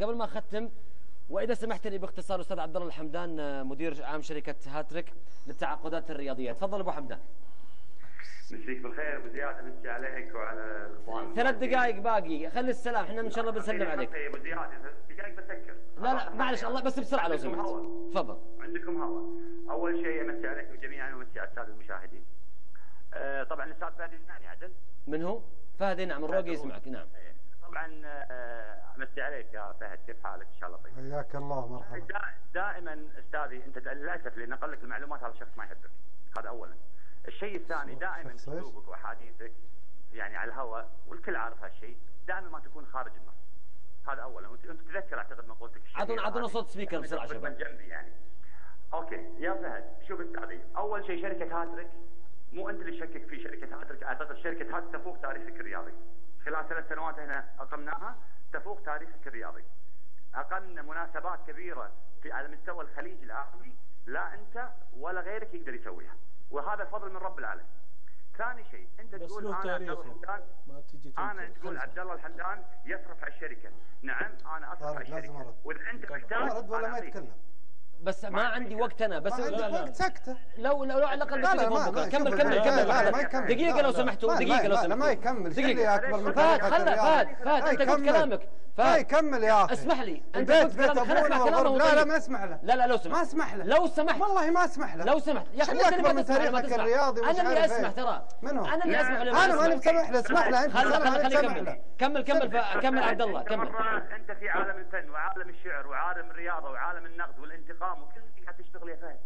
قبل ما اختم واذا سمحت لي باختصار استاذ عبد الله الحمدان مدير عام شركه هاتريك للتعاقدات الرياضيه، تفضل ابو حمدان. مسيك بالخير ابو زياد، امسي عليك وعلى الاخوان. 3 دقائق باقي، خلي السلام، احنا ان شاء الله بنسلم عليك. ابو زياد 3 دقائق بسكر. لا معلش الله بس بسرعه لو سمحت. تفضل. عندكم هوا. اول شيء امسي عليكم جميعا وامسي على الساده المشاهدين. طبعا الاستاذ فهد يسمعني عدل؟ من هو؟ فهد نعم الروقي يسمعك نعم. طبعا امسي عليك يا فهد، كيف حالك؟ ان شاء الله طيب. حياك الله مرحبا. دائما استاذي انت للاسف اللي نقل لك المعلومات هذا الشخص ما يحبك، هذا اولا. الشيء الثاني دائما اسلوبك واحاديثك يعني على الهواء والكل عارف هالشيء، دائما ما تكون خارج النص. هذا اولا، وانت تتذكر اعتقد مقولتك عطونا صوت سبيكر بسرعه شباب. من جنبي يعني. اوكي يا فهد، شوف استاذي، اول شيء شركه هاتريك مو انت اللي تشكك في شركه هاتريك، اعتقد شركه هاتريك تفوق تاريخك الرياضي. خلال 3 سنوات احنا اقمناها تفوق تاريخك الرياضي. اقمنا مناسبات كبيره على مستوى الخليج العربي لا انت ولا غيرك يقدر يسويها، وهذا فضل من رب العالمين. ثاني شيء انت تقول انا عبد الله الحمدان، تقول عبد الله الحمدان يصرف على الشركه، نعم انا اصرف على الشركه، واذا انت محتاج ولا ما يتكلم. بس ما عندي وقت انا، بس وقت سكته. لو على الاقل كمل دقيقه لو سمحتوا، دقيقه لو سمحتوا. ما يكمل. دقيقه اكبر من فهد انت قلت كلامك. كمل يا اخي. اسمح لي انت قلت كلامك، خلينا نسمع كلامه. لا ما اسمح له. لا لو سمحت. ما اسمح له. لو سمحت والله ما اسمح له. لو سمحت يا اخي انت اللي ما تسمح ما تسمع. انا اللي اسمح ترى. انا اللي اسمح ولا انا ماني مسمح له. اسمح له انت. خليه كمل عبد الله كمل. انت في عالم الفن وعالم الشعر وعالم الرياضه وعالم النقد والانتقام وكل شيء حتشتغل يا فهد.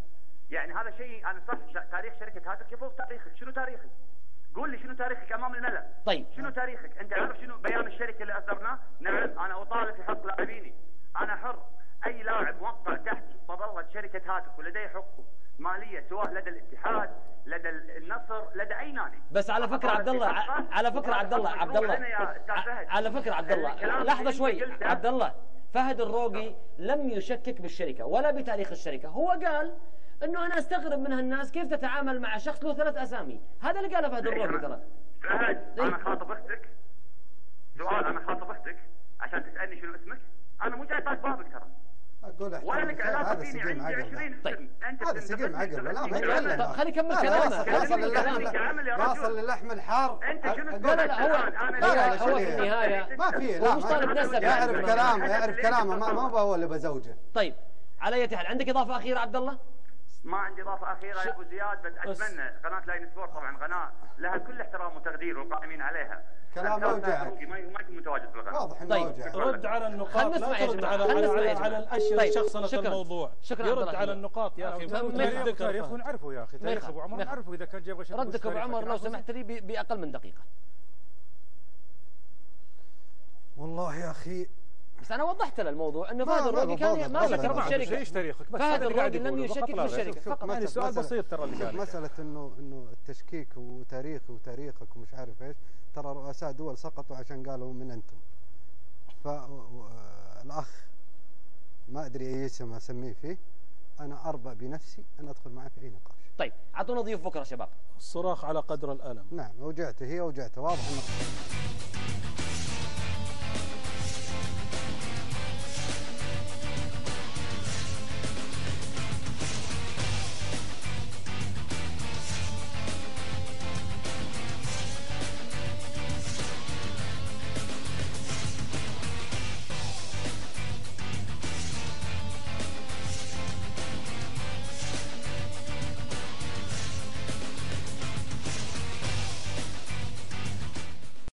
يعني هذا شيء انا صح. تاريخ شركه هاتريك يفوق تاريخك. شنو تاريخك؟ قول لي شنو تاريخك امام الملأ. طيب شنو تاريخك؟ انت عارف شنو بيان الشركه اللي اصدرناه؟ نعم انا اطالب في حق لاعبيني، انا حر. اي لاعب موقع تحت مظله شركه هاتريك ولديه حقوق ماليه سواء لدى الاتحاد لدى النصر لدى اي نادي. بس على فكره عبد الله، على فكره عبد الله لحظه شوي عبد الله. فهد الروقي لم يشكك بالشركه ولا بتاريخ الشركه، هو قال انه انا استغرب من هالناس كيف تتعامل مع شخص له 3 اسامي، هذا اللي قاله فهد الروقي ترى. فهد انا خاطب اختك سؤال، انا خاطب اختك عشان تسالني شنو اسمك؟ انا مو جاي طاق بابك ترى. اقول ولا لك علاقه فيني، عندي 20 طيب انت هذا سقيم عقل. لا ما يتكلم. خلي يكمل كلامه. واصل للحم الحار. انت شنو هو في النهايه ما في. لا مش طالب نسب، يعرف كلامه ما هو اللي بزوجه. طيب على اي حال عندك اضافه اخيره عبد الله؟ ما عندي اضافه اخيره يا ابو زياد، بس اتمنى قناه لاين سبورت طبعا قناه لها كل احترام وتقدير والقائمين عليها. كلام اوجعك. ما يكون متواجد في القناه. واضح انه اوجعك. رد على النقاط، لا ترد على الاشياء الشخصنه الموضوع. يرد على النقاط يا اخي. تاريخه نعرفه يا اخي، تاريخ ابو عمر نعرفه. اذا كان جايب ردك ابو عمر لو سمحت لي باقل من دقيقه. والله يا اخي بس انا وضحت له الموضوع انه فهد الروقي كان ما شكك بالشركه. ايش تاريخك؟ بس فهد الروقي لم يشكك بالشركه فقط. يعني سؤال بسيط ترى اللي قاله. مساله انه التشكيك وتاريخك ومش عارف ايش، ترى رؤساء دول سقطوا عشان قالوا من انتم. فالاخ ما ادري اي اسم اسميه فيه، انا اربأ بنفسي ان ادخل معه في اي نقاش. طيب اعطونا ضيوف بكره شباب. الصراخ على قدر الالم. نعم اوجعته، هي اوجعته، واضح انه